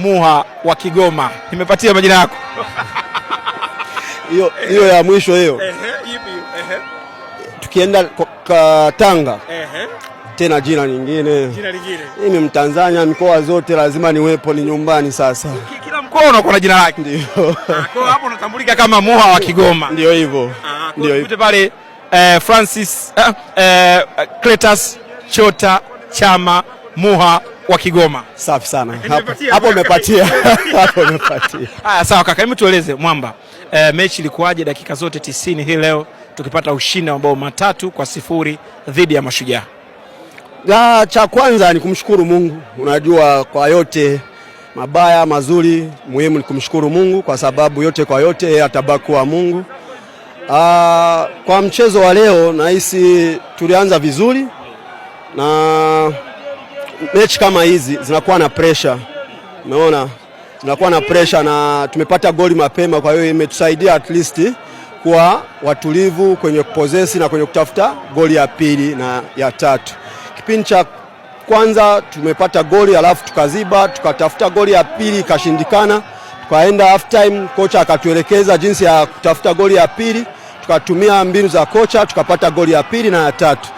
Muha wa Kigoma. Nimepatia majina yako. Hiyo ya mwisho hiyo. Tukienda kwa Tanga. Tena jina lingine. Mimi Mtanzania, mikoa zote lazima niwepo, ni nyumbani sasa. Kila mkoa unakuwa na jina lake. Ndio. Kwa hapo unatambulika kama Muha wa Kigoma. Ndio hivyo. Ndio hivyo pale Francis Cletus Chota Chama Muha wa Kigoma. Safi sana. Hapo umepatia. Hapo umepatia. Haya sawa kaka, hebu tueleze Mwamba. Mechi ilikuwaje dakika zote 90 hii leo tukipata ushindi wa mabao 3-0 dhidi ya Mashujaa? Cha kwanza ni kumshukuru Mungu. Unajua kwa yote mabaya mazuri, muhimu ni kumshukuru Mungu kwa sababu yote kwa yote yeye atabaki wa Mungu. Kwa mchezo wa leo nahisi tulianza vizuri, na mechi kama hizi zinakuwa na pressure. Umeona? Zinakuwa na pressure na tumepata goli mapema, kwa hiyo imetusaidia at least kuwa watulivu kwenye kupossess na kwenye kutafuta goli ya pili na ya tatu. Kipindi cha kwanza tumepata goli alafu tukaziba, tukatafuta goli ya pili ikashindikana. Tukaenda half time, kocha akatuelekeza jinsi ya kutafuta goli ya pili, tukatumia mbinu za kocha tukapata goli ya pili na ya tatu.